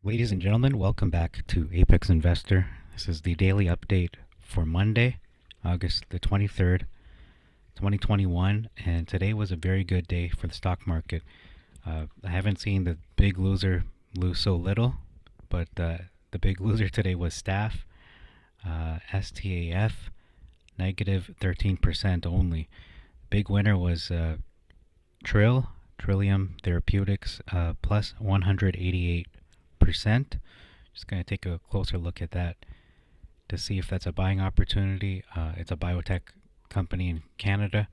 Ladies and gentlemen, welcome back to Apex Investor. This is the daily update for Monday, August the 23rd, 2021, and today was a very good day for the stock market. I haven't seen the big loser lose so little, but the big loser today was Staff, STAF, negative 13% only. Big winner was Trillium Therapeutics, plus 188%. Just going to take a closer look at that to see if that's a buying opportunity. It's a biotech company in Canada.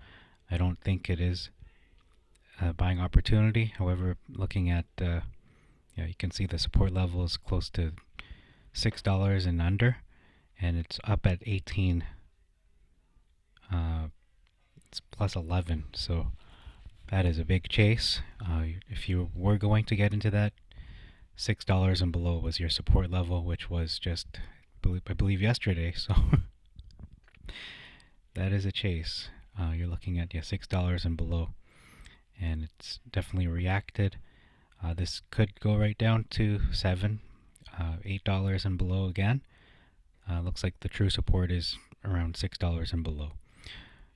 I don't think it is a buying opportunity. However, looking at, you can see the support level is close to $6 and under, and it's up at 18. It's plus 11, so that is a big chase. If you were going to get into that, $6 and below was your support level, which was just, I believe, yesterday. So that is a chase. You're looking at $6 and below, and it's definitely reacted. This could go right down to $7, $8 and below again. Looks like the true support is around $6 and below.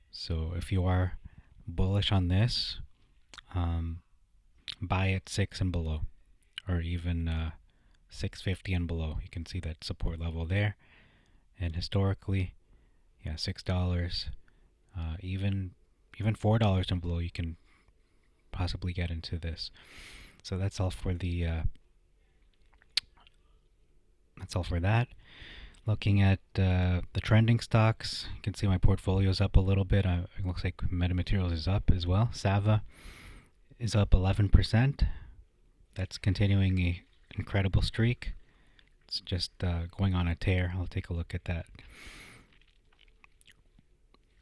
So if you are bullish on this, buy at 6 and below, or even 650 and below. You can see that support level there. And historically, $6, even $4 and below, you can possibly get into this. So that's all for that. Looking at the trending stocks, you can see my portfolio is up a little bit. It looks like Metamaterials is up as well. Sava is up 11%. That's continuing a incredible streak. It's just going on a tear. I'll take a look at that.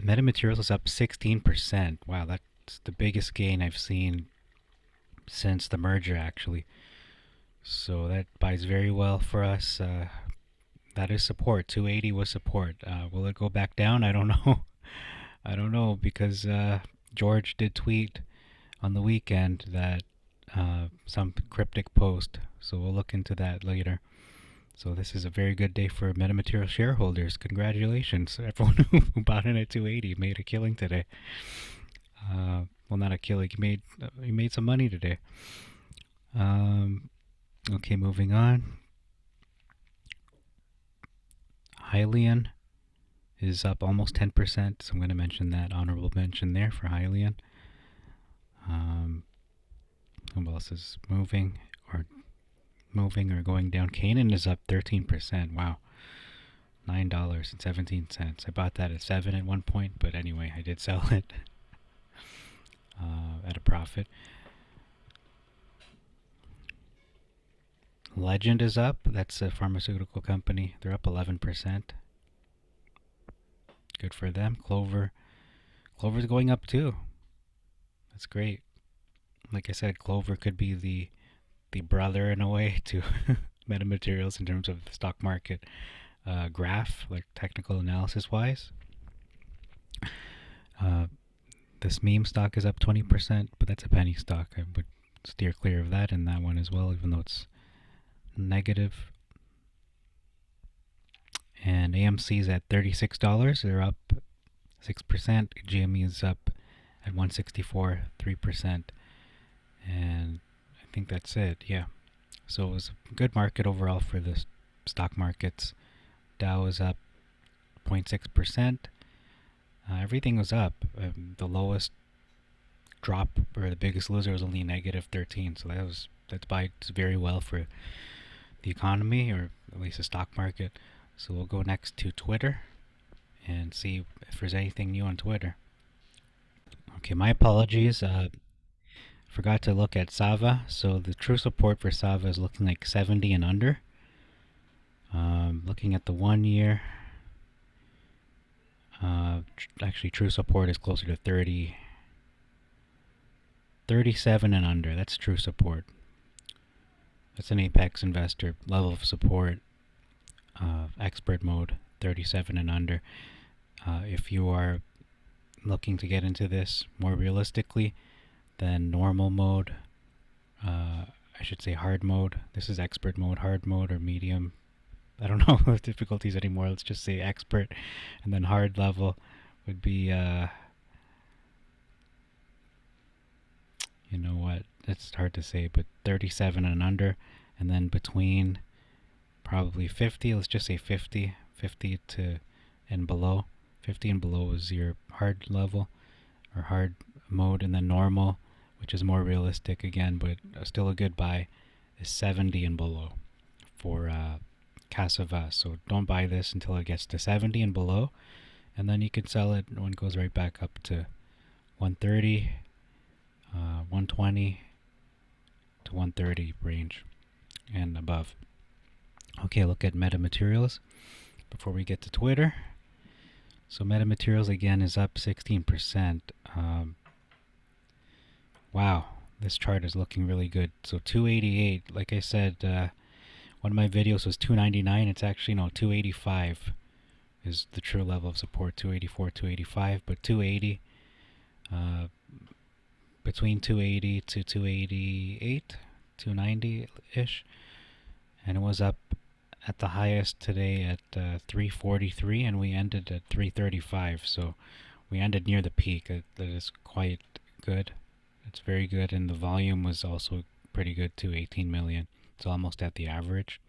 Metamaterials is up 16%. Wow, that's the biggest gain I've seen since the merger, actually. So that buys very well for us. That is support. 280 was support. Will it go back down? I don't know. I don't know, because George did tweet on the weekend that some cryptic post. So we'll look into that later. So this is a very good day for Metamaterial shareholders. Congratulations. Everyone who bought in at 280 made a killing today. Well, not a killing. He made some money today. Okay, moving on. Hylian is up almost 10%, so I'm going to mention that. Honorable mention there for Hylian. What else is moving or going down? Canaan is up 13%. Wow. $9.17. I bought that at 7 at one point, but anyway, I did sell it at a profit. Legend is up. That's a pharmaceutical company. They're up 11%. Good for them. Clover's going up too. That's great. Like I said, Clover could be the brother in a way to Metamaterials in terms of the stock market graph, like technical analysis wise. This meme stock is up 20%, but that's a penny stock. I would steer clear of that and that one as well, even though it's negative. And AMC's at $36. They're up 6%. GME is up at 164, 3%. And I think that's it. Yeah. So it was a good market overall for the stock markets. Dow was up 0.6%. Everything was up. The lowest drop, or the biggest loser, was only negative 13. So that's buys very well for the economy, or at least the stock market. So we'll go next to Twitter and see if there's anything new on Twitter. Okay, my apologies. Forgot to look at Sava. So the true support for Sava is looking like 70 and under. Looking at the 1 year, actually true support is closer to 37 and under. That's true support. That's an Apex Investor level of support. Expert mode, 37 and under. If you are looking to get into this more realistically, then normal mode, I should say hard mode. This is expert mode, hard mode, or medium. I don't know the difficulties anymore. Let's just say expert, and then hard level would be, you know what? It's hard to say, but 37 and under, and then between probably 50. Let's just say 50 to and below. 50 and below is your hard level or hard mode, and then normal, which is more realistic again, but still a good buy, is 70 and below for Casavas. So don't buy this until it gets to 70 and below, and then you can sell it when it goes right back up to 130, 120 to 130 range and above. Okay, look at Metamaterials before we get to Twitter. So Metamaterials again is up 16%. Wow, this chart is looking really good. So 288, like I said, one of my videos was 299. It's actually, no, 285 is the true level of support. 284, 285, but 280, between 280 to 288, 290-ish. And it was up at the highest today at 343, and we ended at 335. So we ended near the peak. That is quite good. It's very good, and the volume was also pretty good too, 18 million. It's almost at the average.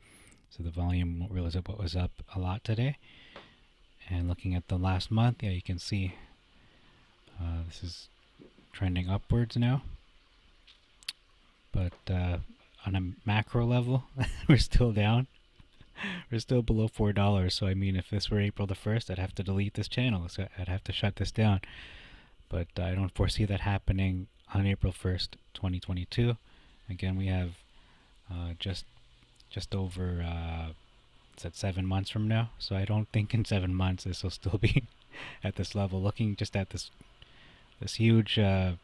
So the volume was up a lot today. And looking at the last month, yeah, you can see this is trending upwards now. But on a macro level, we're still down. We're still below $4. So I mean, if this were April the 1st, I'd have to delete this channel. So I'd have to shut this down. But I don't foresee that happening on April 1st, 2022. Again, we have just over it's at 7 months from now. So I don't think in 7 months this will still be at this level. Looking just at this huge, at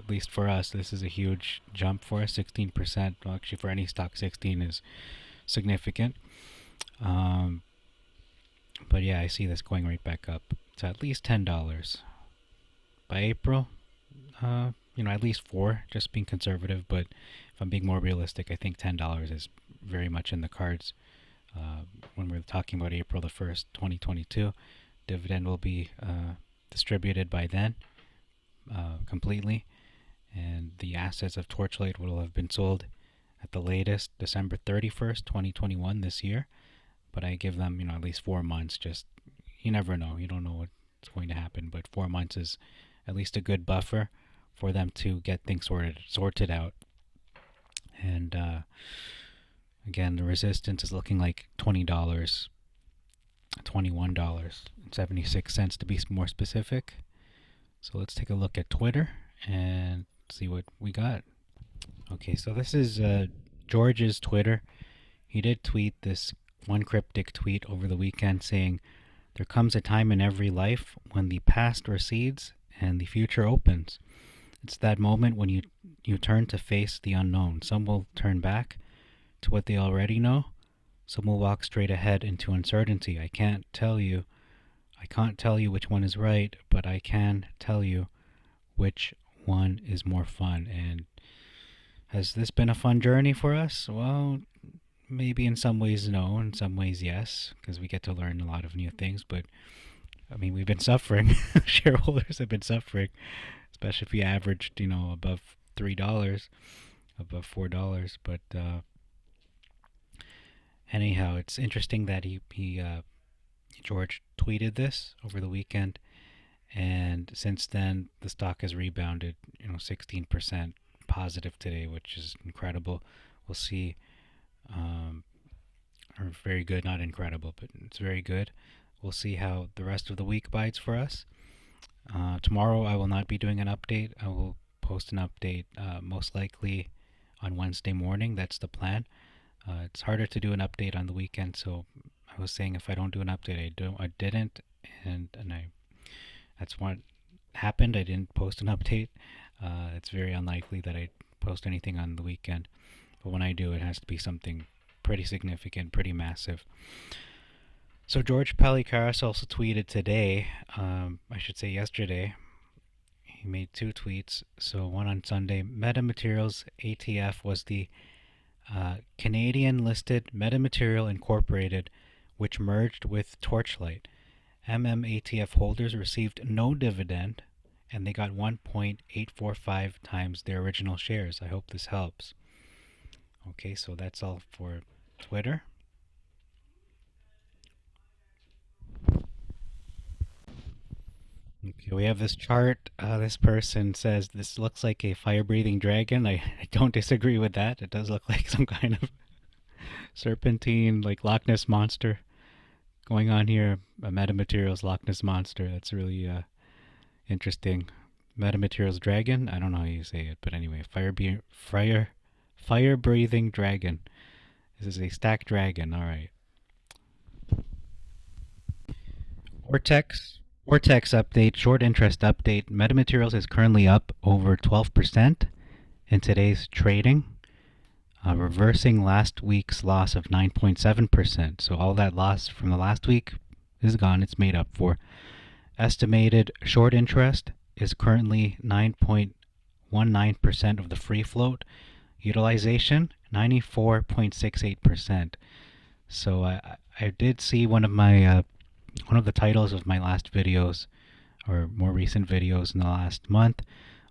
least for us, this is a huge jump for us. 16%. Well, actually, for any stock, 16 is significant. But yeah, I see this going right back up to at least $10 by April. At least 4, just being conservative. But if I'm being more realistic, I think $10 is very much in the cards. When we're talking about April the 1st, 2022, dividend will be distributed by then completely, and the assets of Torchlight will have been sold at the latest December 31st, 2021 this year. But I give them, at least 4 months. Just, you never know. You don't know what's going to happen, but 4 months is at least a good buffer for them to get things sorted out. And again, the resistance is looking like $20, $21.76 to be more specific. So let's take a look at Twitter and see what we got. Okay, so this is George's Twitter. He did tweet this one cryptic tweet over the weekend saying, "There comes a time in every life when the past recedes and the future opens. It's that moment when you turn to face the unknown. Some will turn back to what they already know. Some will walk straight ahead into uncertainty. I can't tell you which one is right, but I can tell you which one is more fun." And has this been a fun journey for us? Well, maybe in some ways no, in some ways yes, because we get to learn a lot of new things. But I mean, we've been suffering. Shareholders have been suffering, especially if we averaged, above $3, above $4. But anyhow, it's interesting that George tweeted this over the weekend, and since then the stock has rebounded, 16% positive today, which is incredible. We'll see, or very good, not incredible, but it's very good. We'll see how the rest of the week bites for us. Tomorrow I will not be doing an update. I will post an update most likely on Wednesday morning. That's the plan. It's harder to do an update on the weekend, so I was saying if I don't do an update, I didn't, and that's what happened. I didn't post an update. It's very unlikely that I post anything on the weekend, but when I do, it has to be something pretty significant, pretty massive. So George Palikaras also tweeted today, I should say yesterday. He made two tweets. So one on Sunday. Metamaterials ATF was the Canadian listed Metamaterial Incorporated, which merged with Torchlight. MMATF holders received no dividend, and they got 1.845 times their original shares. I hope this helps. Okay, so that's all for Twitter. Okay, we have this chart. This person says this looks like a fire-breathing dragon. I don't disagree with that. It does look like some kind of serpentine, like Loch Ness monster going on here. A Metamaterials Loch Ness monster. That's really interesting. Metamaterials dragon. I don't know how you say it, but anyway, fire-breathing dragon. This is a stacked dragon. All right. Vortex update, short interest update. Metamaterials is currently up over 12% in today's trading, reversing last week's loss of 9.7%. So all that loss from the last week is gone. It's made up for. Estimated short interest is currently 9.19% of the free float. Utilization 94.68%. So I did see one of the titles of my last videos, or more recent videos in the last month,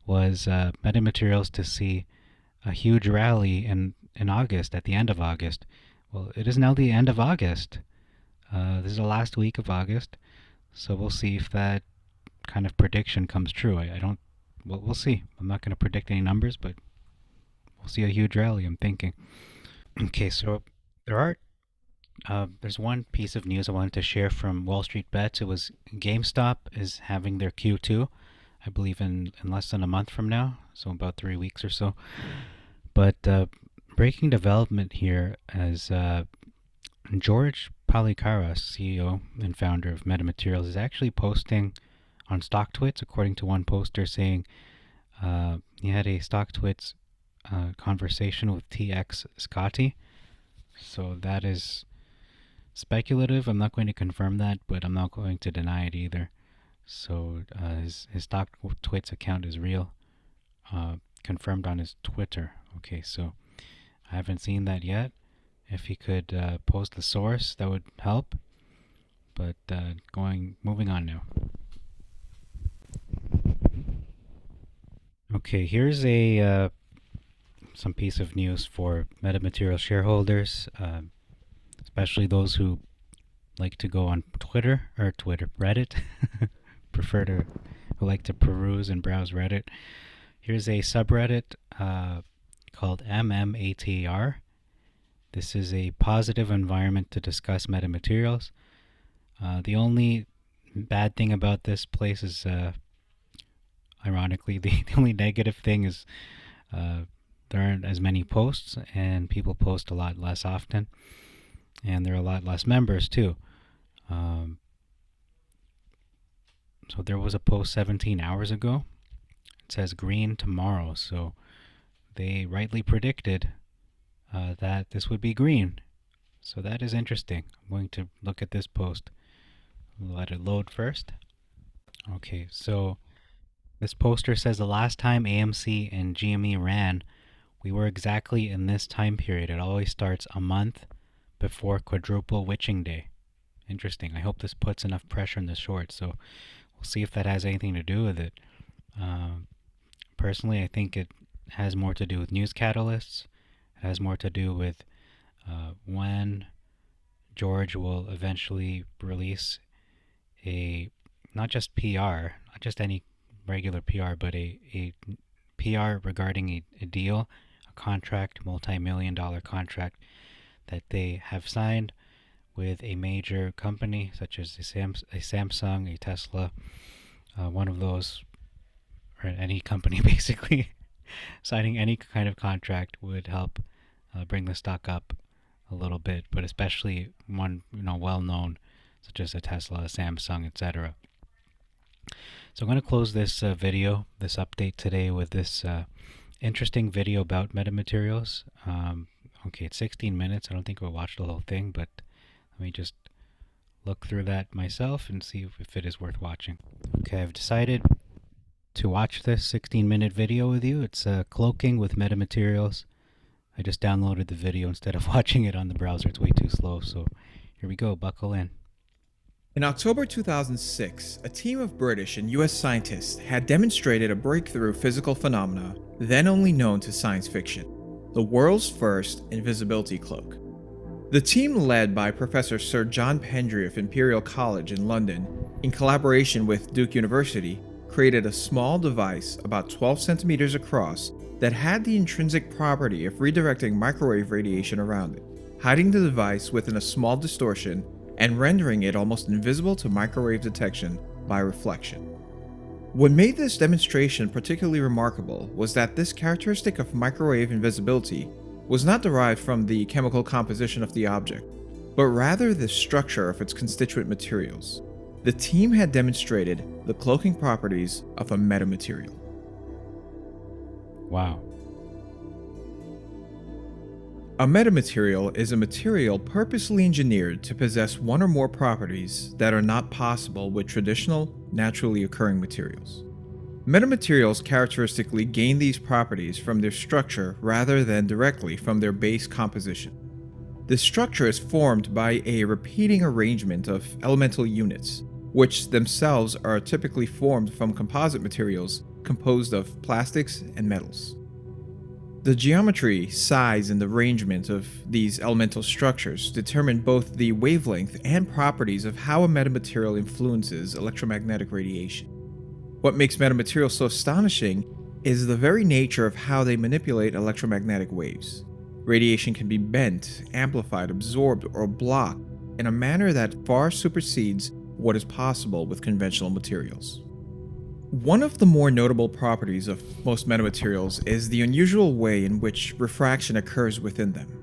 was Metamaterials to see a huge rally in August, at the end of August. Well, it is now the end of August. This is the last week of August, so we'll see if that kind of prediction comes true. I don't. Well, we'll see. I'm not going to predict any numbers, but we'll see a huge rally, I'm thinking. Okay, so there's one piece of news I wanted to share from Wall Street Bets. It was GameStop is having their Q2, I believe in less than a month from now, so about 3 weeks or so. But breaking development here as George Palikaras, CEO and founder of Metamaterials, is actually posting on StockTwits, according to one poster, saying he had a StockTwits conversation with TX Scotty. So that is speculative. I'm not going to confirm that, but I'm not going to deny it either. So his StockTwits account is real, confirmed on his Twitter. Okay, so I haven't seen that yet. If he could post the source, that would help. But moving on now. Okay, here's a some piece of news for Metamaterial shareholders, especially those who like to go on Reddit, who like to peruse and browse Reddit. Here's a subreddit called MMATR. This is a positive environment to discuss metamaterials. The only bad thing about this place is, ironically, the only negative thing is there aren't as many posts, and people post a lot less often, and there are a lot less members too. So there was a post 17 hours ago. It says green tomorrow, so they rightly predicted that this would be green. So that is interesting. I'm going to look at this post. Let it load first. Okay, so this poster says the last time AMC and GME ran, we were exactly in this time period. It always starts a month before quadruple witching day. Interesting. I hope this puts enough pressure in the short, so we'll see if that has anything to do with it. Personally, I think it has more to do with news catalysts. It has more to do with when George will eventually release a, not just PR, not just any regular PR, but a PR regarding a deal, a contract, multi-million-dollar contract that they have signed with a major company such as a Samsung, a Tesla, one of those, or any company basically. Signing any kind of contract would help bring the stock up a little bit, but especially one well-known, such as a Tesla, a Samsung, etc. So I'm going to close this video, this update today, with this interesting video about metamaterials. Okay, it's 16 minutes. I don't think we'll watch the whole thing, but let me just look through that myself and see if it is worth watching. Okay, I've decided to watch this 16-minute video with you. It's Cloaking with Metamaterials. I just downloaded the video instead of watching it on the browser. It's way too slow, so here we go. Buckle in. In October 2006, a team of British and US scientists had demonstrated a breakthrough physical phenomena then only known to science fiction, the world's first invisibility cloak. The team, led by Professor Sir John Pendry of Imperial College in London, in collaboration with Duke University, created a small device about 12 centimeters across that had the intrinsic property of redirecting microwave radiation around it, hiding the device within a small distortion and rendering it almost invisible to microwave detection by reflection. What made this demonstration particularly remarkable was that this characteristic of microwave invisibility was not derived from the chemical composition of the object, but rather the structure of its constituent materials. The team had demonstrated the cloaking properties of a metamaterial. Wow. A metamaterial is a material purposely engineered to possess one or more properties that are not possible with traditional, naturally occurring materials. Metamaterials characteristically gain these properties from their structure rather than directly from their base composition. This structure is formed by a repeating arrangement of elemental units, which themselves are typically formed from composite materials composed of plastics and metals. The geometry, size, and arrangement of these elemental structures determine both the wavelength and properties of how a metamaterial influences electromagnetic radiation. What makes metamaterials so astonishing is the very nature of how they manipulate electromagnetic waves. Radiation can be bent, amplified, absorbed, or blocked in a manner that far supersedes what is possible with conventional materials. One of the more notable properties of most metamaterials is the unusual way in which refraction occurs within them.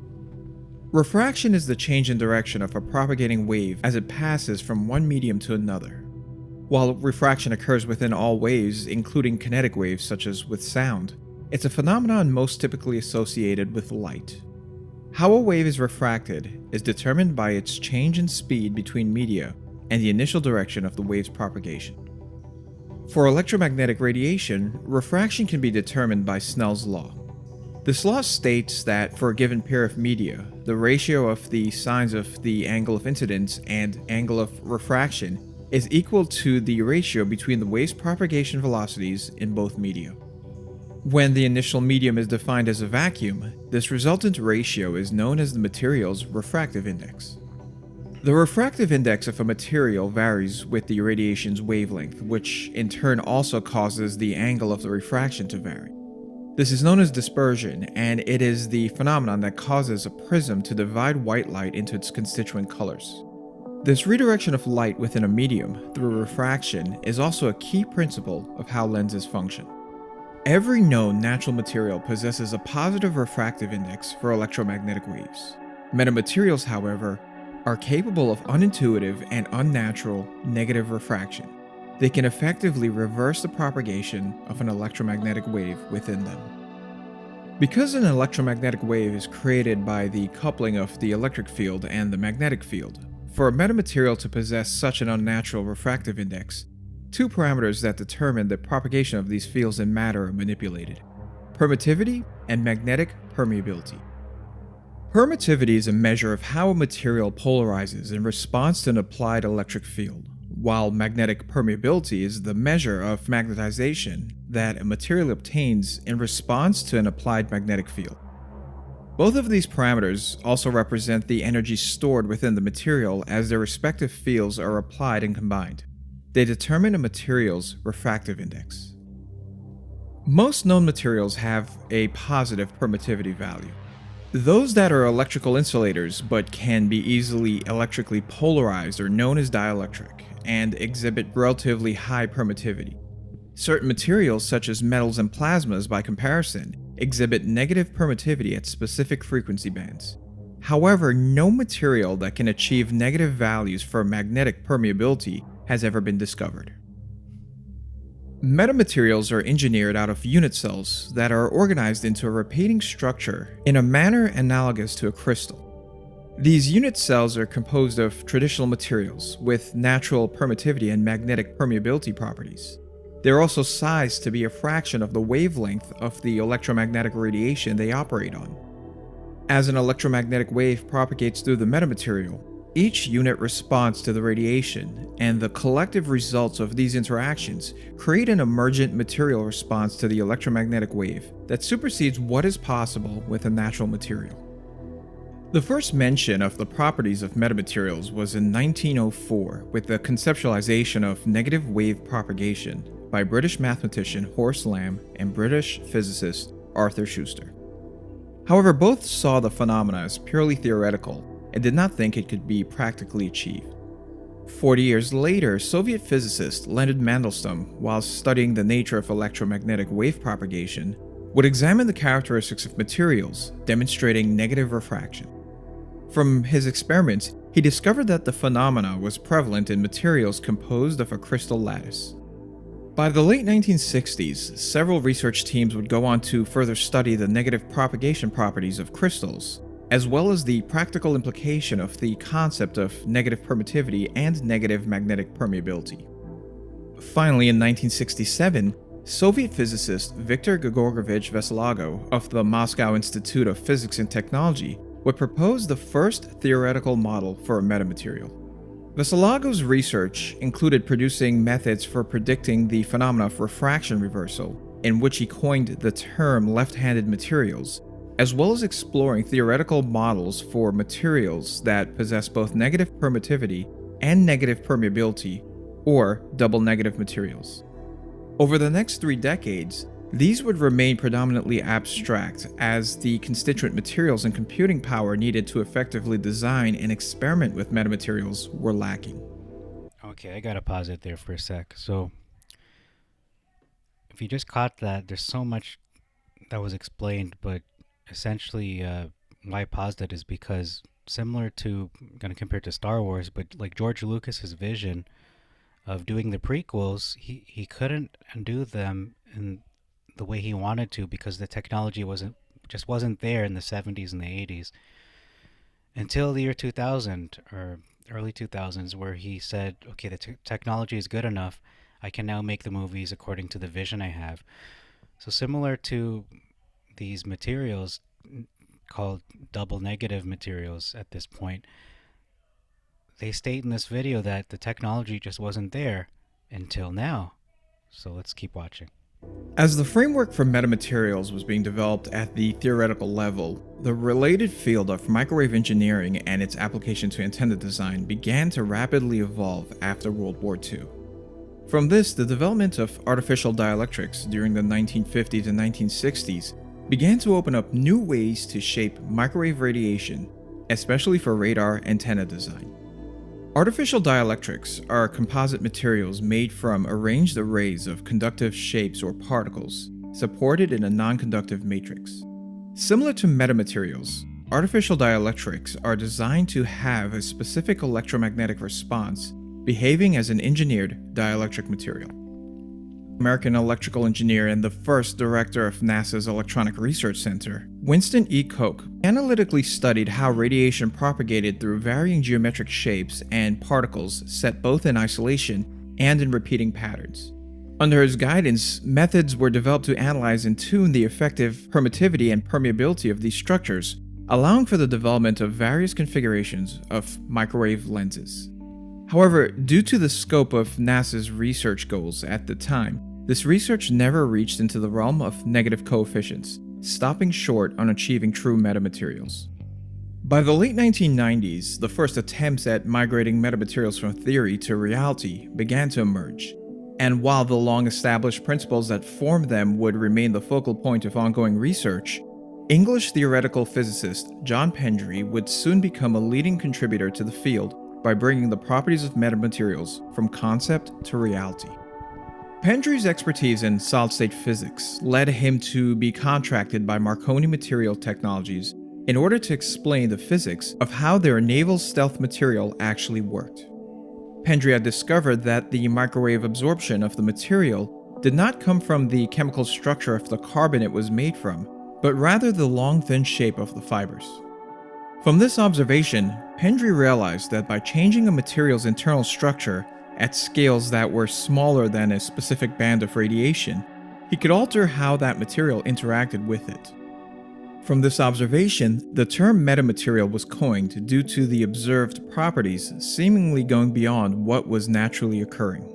Refraction is the change in direction of a propagating wave as it passes from one medium to another. While refraction occurs within all waves, including kinetic waves such as with sound, it's a phenomenon most typically associated with light. How a wave is refracted is determined by its change in speed between media and the initial direction of the wave's propagation. For electromagnetic radiation, refraction can be determined by Snell's law. This law states that for a given pair of media, the ratio of the sines of the angle of incidence and angle of refraction is equal to the ratio between the wave's propagation velocities in both media. When the initial medium is defined as a vacuum, this resultant ratio is known as the material's refractive index. The refractive index of a material varies with the radiation's wavelength, which in turn also causes the angle of the refraction to vary. This is known as dispersion, and it is the phenomenon that causes a prism to divide white light into its constituent colors. This redirection of light within a medium through refraction is also a key principle of how lenses function. Every known natural material possesses a positive refractive index for electromagnetic waves. Metamaterials, however, are capable of unintuitive and unnatural negative refraction. They can effectively reverse the propagation of an electromagnetic wave within them. Because an electromagnetic wave is created by the coupling of the electric field and the magnetic field, for a metamaterial to possess such an unnatural refractive index, two parameters that determine the propagation of these fields in matter are manipulated: permittivity and magnetic permeability. Permittivity is a measure of how a material polarizes in response to an applied electric field, while magnetic permeability is the measure of magnetization that a material obtains in response to an applied magnetic field. Both of these parameters also represent the energy stored within the material as their respective fields are applied and combined. They determine a material's refractive index. Most known materials have a positive permittivity value. Those that are electrical insulators but can be easily electrically polarized are known as dielectric and exhibit relatively high permittivity. Certain materials, such as metals and plasmas by comparison, exhibit negative permittivity at specific frequency bands. However, no material that can achieve negative values for magnetic permeability has ever been discovered. Metamaterials are engineered out of unit cells that are organized into a repeating structure in a manner analogous to a crystal. These unit cells are composed of traditional materials with natural permittivity and magnetic permeability properties. They're also sized to be a fraction of the wavelength of the electromagnetic radiation they operate on. As an electromagnetic wave propagates through the metamaterial, each unit responds to the radiation, and the collective results of these interactions create an emergent material response to the electromagnetic wave that supersedes what is possible with a natural material. The first mention of the properties of metamaterials was in 1904 with the conceptualization of negative wave propagation by British mathematician Horace Lamb and British physicist Arthur Schuster. However, both saw the phenomena as purely theoretical and did not think it could be practically achieved. 40 years later, Soviet physicist Leonid Mandelstam, while studying the nature of electromagnetic wave propagation, would examine the characteristics of materials demonstrating negative refraction. From his experiments, he discovered that the phenomena was prevalent in materials composed of a crystal lattice. By the late 1960s, several research teams would go on to further study the negative propagation properties of crystals, as well as the practical implication of the concept of negative permittivity and negative magnetic permeability. Finally, in 1967, Soviet physicist Viktor Georgievich Veselago of the Moscow Institute of Physics and Technology would propose the first theoretical model for a metamaterial. Veselago's research included producing methods for predicting the phenomena of refraction reversal, in which he coined the term left-handed materials, as well as exploring theoretical models for materials that possess both negative permittivity and negative permeability, or double negative materials. Over the next 3 decades, these would remain predominantly abstract, as the constituent materials and computing power needed to effectively design and experiment with metamaterials were lacking. Okay, I gotta pause it there for a sec. So, if you just caught that, there's so much that was explained, but essentially, why I paused it is because, similar to, I'm gonna compare it to Star Wars, but like George Lucas's vision of doing the prequels, he couldn't do them in the way he wanted to because the technology wasn't there in the 70s and the 80s until the year 2000 or early 2000s, where he said, okay, the technology is good enough, I can now make the movies according to the vision I have. So similar to these materials called double negative materials at this point, they state in this video that the technology just wasn't there until now. So let's keep watching. As the framework for metamaterials was being developed at the theoretical level, the related field of microwave engineering and its application to antenna design began to rapidly evolve after World War II. From this, the development of artificial dielectrics during the 1950s and 1960s began to open up new ways to shape microwave radiation, especially for radar antenna design. Artificial dielectrics are composite materials made from arranged arrays of conductive shapes or particles, supported in a non-conductive matrix. Similar to metamaterials, artificial dielectrics are designed to have a specific electromagnetic response, behaving as an engineered dielectric material. American electrical engineer and the first director of NASA's Electronic Research Center, Winston E. Koch, analytically studied how radiation propagated through varying geometric shapes and particles set both in isolation and in repeating patterns. Under his guidance, methods were developed to analyze and tune the effective permittivity and permeability of these structures, allowing for the development of various configurations of microwave lenses. However, due to the scope of NASA's research goals at the time, this research never reached into the realm of negative coefficients, stopping short on achieving true metamaterials. By the late 1990s, the first attempts at migrating metamaterials from theory to reality began to emerge. And while the long-established principles that form them would remain the focal point of ongoing research, English theoretical physicist John Pendry would soon become a leading contributor to the field by bringing the properties of metamaterials from concept to reality. Pendry's expertise in solid-state physics led him to be contracted by Marconi Material Technologies in order to explain the physics of how their naval stealth material actually worked. Pendry had discovered that the microwave absorption of the material did not come from the chemical structure of the carbon it was made from, but rather the long thin shape of the fibers. From this observation, Pendry realized that by changing a material's internal structure, at scales that were smaller than a specific band of radiation, he could alter how that material interacted with it. From this observation, the term metamaterial was coined due to the observed properties seemingly going beyond what was naturally occurring.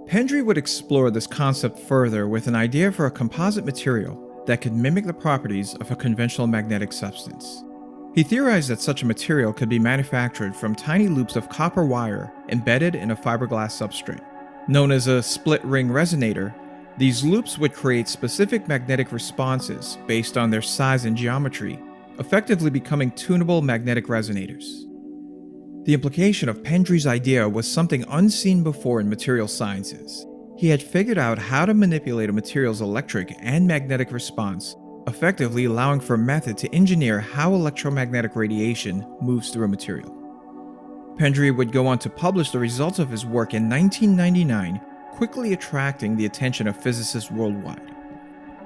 Pendry would explore this concept further with an idea for a composite material that could mimic the properties of a conventional magnetic substance. He theorized that such a material could be manufactured from tiny loops of copper wire embedded in a fiberglass substrate. Known as a split-ring resonator, these loops would create specific magnetic responses based on their size and geometry, effectively becoming tunable magnetic resonators. The implication of Pendry's idea was something unseen before in material sciences. He had figured out how to manipulate a material's electric and magnetic response, effectively allowing for a method to engineer how electromagnetic radiation moves through a material. Pendry would go on to publish the results of his work in 1999, quickly attracting the attention of physicists worldwide.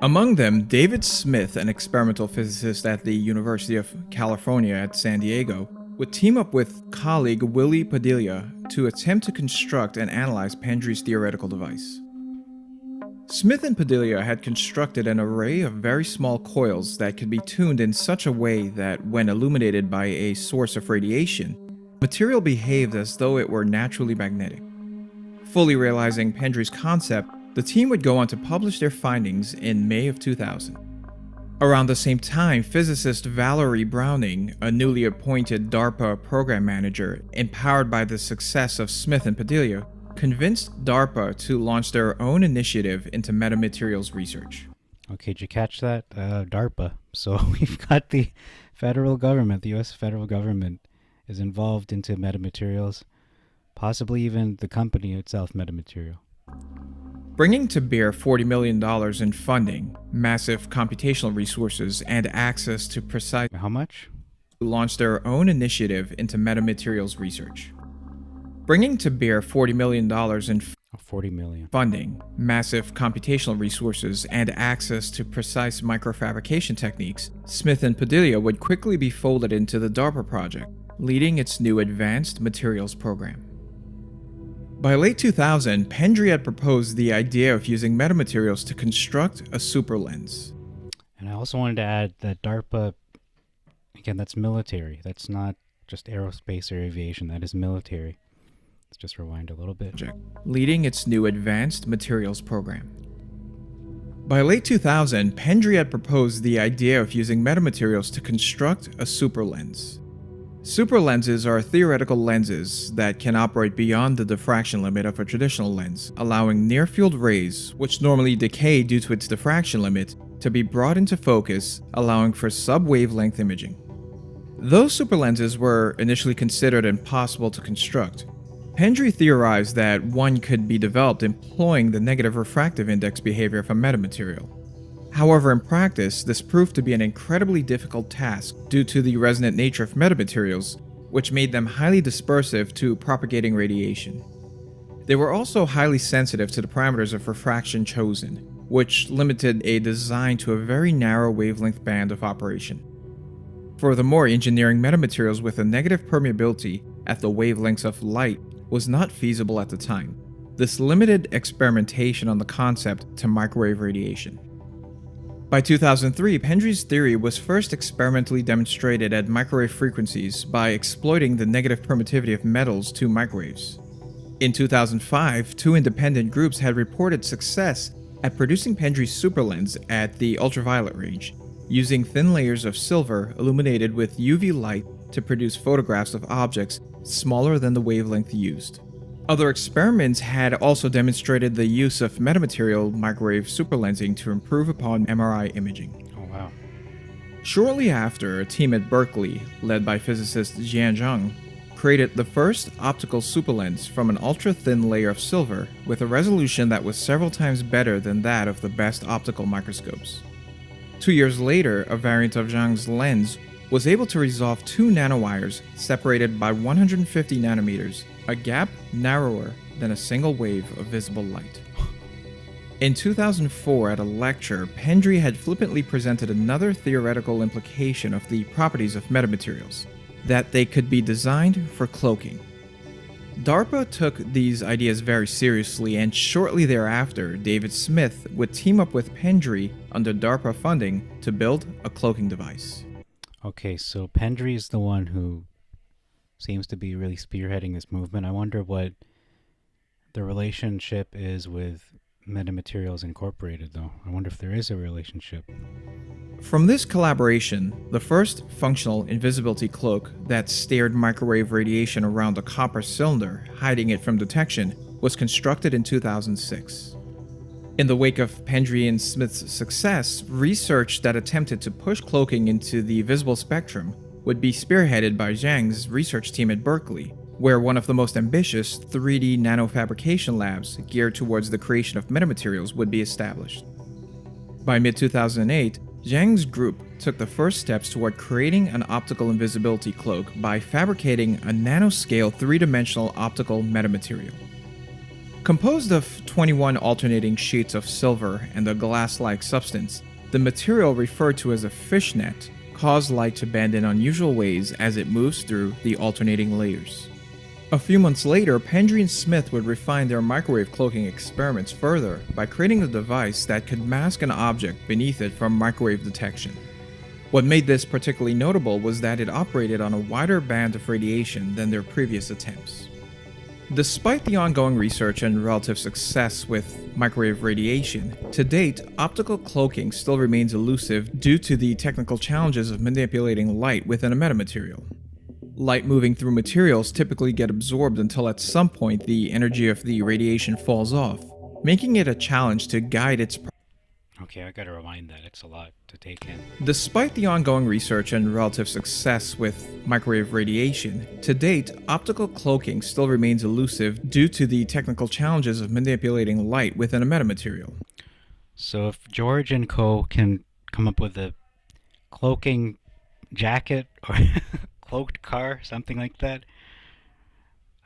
Among them, David Smith, an experimental physicist at the University of California at San Diego, would team up with colleague Willie Padilla to attempt to construct and analyze Pendry's theoretical device. Smith and Padilla had constructed an array of very small coils that could be tuned in such a way that when illuminated by a source of radiation, material behaved as though it were naturally magnetic. Fully realizing Pendry's concept, the team would go on to publish their findings in May of 2000. Around the same time, physicist Valerie Browning, a newly appointed DARPA program manager, empowered by the success of Smith and Padilla, convinced DARPA to launch their own initiative into metamaterials research. Okay, did you catch that? DARPA. So we've got the federal government, the US federal government is involved into metamaterials, possibly even the company itself, Metamaterial. Bringing to bear $40 million in funding, massive computational resources, and access to precise... How much? ...launched their own initiative into metamaterials research. Bringing to bear $40 million in... $40 million. ...funding, massive computational resources, and access to precise microfabrication techniques, Smith and Padilla would quickly be folded into the DARPA project, leading its new Advanced Materials program. By late 2000, Pendry had proposed the idea of using metamaterials to construct a superlens. And I also wanted to add that DARPA, again, that's military. That's not just aerospace or aviation. That is military. Let's just rewind a little bit. Leading its new Advanced Materials program. By late 2000, Pendry had proposed the idea of using metamaterials to construct a superlens. Superlenses are theoretical lenses that can operate beyond the diffraction limit of a traditional lens, allowing near-field rays, which normally decay due to its diffraction limit, to be brought into focus, allowing for sub-wavelength imaging. Though superlenses were initially considered impossible to construct, Pendry theorized that one could be developed employing the negative refractive index behavior of a metamaterial. However, in practice, this proved to be an incredibly difficult task due to the resonant nature of metamaterials, which made them highly dispersive to propagating radiation. They were also highly sensitive to the parameters of refraction chosen, which limited a design to a very narrow wavelength band of operation. Furthermore, engineering metamaterials with a negative permeability at the wavelengths of light was not feasible at the time. This limited experimentation on the concept to microwave radiation. By 2003, Pendry's theory was first experimentally demonstrated at microwave frequencies by exploiting the negative permittivity of metals to microwaves. In 2005, two independent groups had reported success at producing Pendry's superlens at the ultraviolet range, using thin layers of silver illuminated with UV light to produce photographs of objects smaller than the wavelength used. Other experiments had also demonstrated the use of metamaterial microwave superlensing to improve upon MRI imaging. Oh, wow. Shortly after, a team at Berkeley, led by physicist Jian Zhang, created the first optical superlens from an ultra-thin layer of silver with a resolution that was several times better than that of the best optical microscopes. 2 years later, a variant of Zhang's lens was able to resolve 2 nanowires separated by 150 nanometers, a gap narrower than a single wave of visible light. In 2004, at a lecture, Pendry had flippantly presented another theoretical implication of the properties of metamaterials, that they could be designed for cloaking. DARPA took these ideas very seriously, and shortly thereafter, David Smith would team up with Pendry under DARPA funding to build a cloaking device. Okay, so Pendry is the one who seems to be really spearheading this movement. I wonder what the relationship is with Metamaterials Incorporated, though. I wonder if there is a relationship. From this collaboration, the first functional invisibility cloak that steered microwave radiation around a copper cylinder, hiding it from detection, was constructed in 2006. In the wake of Pendry and Smith's success, research that attempted to push cloaking into the visible spectrum would be spearheaded by Zhang's research team at Berkeley, where one of the most ambitious 3D nanofabrication labs geared towards the creation of metamaterials would be established. By mid-2008, Zhang's group took the first steps toward creating an optical invisibility cloak by fabricating a nanoscale three-dimensional optical metamaterial. Composed of 21 alternating sheets of silver and a glass-like substance, the material referred to as a fishnet caused light to bend in unusual ways as it moves through the alternating layers. A few months later, Pendry and Smith would refine their microwave cloaking experiments further by creating a device that could mask an object beneath it from microwave detection. What made this particularly notable was that it operated on a wider band of radiation than their previous attempts. Despite the ongoing research and relative success with microwave radiation, to date, optical cloaking still remains elusive due to the technical challenges of manipulating light within a metamaterial. Light moving through materials typically get absorbed until at some point the energy of the radiation falls off, making it a challenge to guide its. Okay, I gotta rewind that. It's a lot to take in. Despite the ongoing research and relative success with microwave radiation, to date, optical cloaking still remains elusive due to the technical challenges of manipulating light within a metamaterial. So if George and Co. can come up with a cloaking jacket or cloaked car, something like that,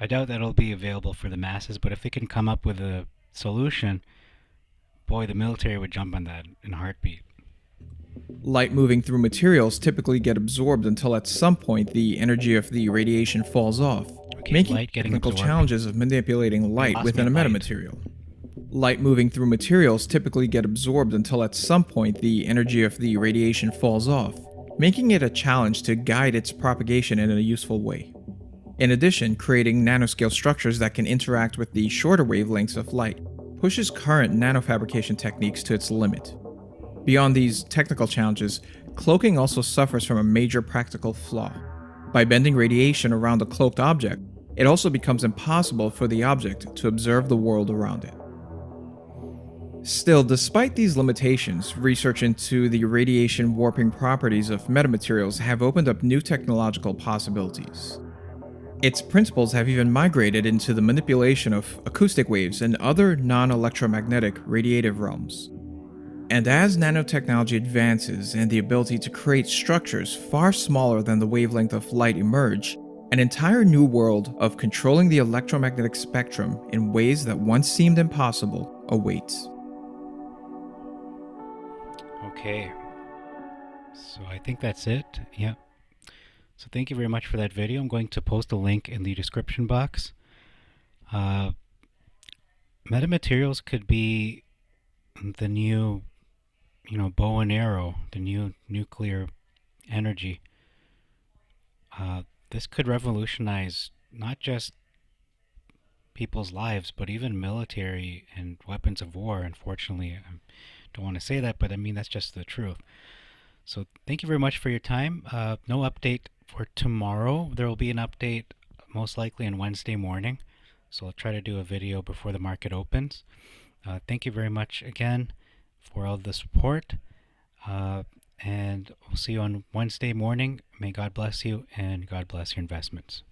I doubt that'll be available for the masses, but if they can come up with a solution, boy, the military would jump on that in a heartbeat. Light moving through materials typically get absorbed until at some point the energy of the radiation falls off, making light getting technical absorbed. Challenges of manipulating light within a metamaterial. Light moving through materials typically get absorbed until at some point the energy of the radiation falls off, making it a challenge to guide its propagation in a useful way. In addition, creating nanoscale structures that can interact with the shorter wavelengths of light pushes current nanofabrication techniques to its limit. Beyond these technical challenges, cloaking also suffers from a major practical flaw. By bending radiation around a cloaked object, it also becomes impossible for the object to observe the world around it. Still, despite these limitations, research into the radiation warping properties of metamaterials have opened up new technological possibilities. Its principles have even migrated into the manipulation of acoustic waves and other non-electromagnetic radiative realms. And as nanotechnology advances and the ability to create structures far smaller than the wavelength of light emerge, an entire new world of controlling the electromagnetic spectrum in ways that once seemed impossible awaits. Okay, so I think that's it. Yeah. So thank you very much for that video. I'm going to post a link in the description box. Metamaterials could be the new, bow and arrow, the new nuclear energy. This could revolutionize not just people's lives, but even military and weapons of war. Unfortunately, I don't want to say that, but I mean, that's just the truth. So thank you very much for your time. No update for tomorrow. There will be an update most likely on Wednesday morning. So I'll try to do a video before the market opens. Thank you very much again for all the support. And we'll see you on Wednesday morning. May God bless you and God bless your investments.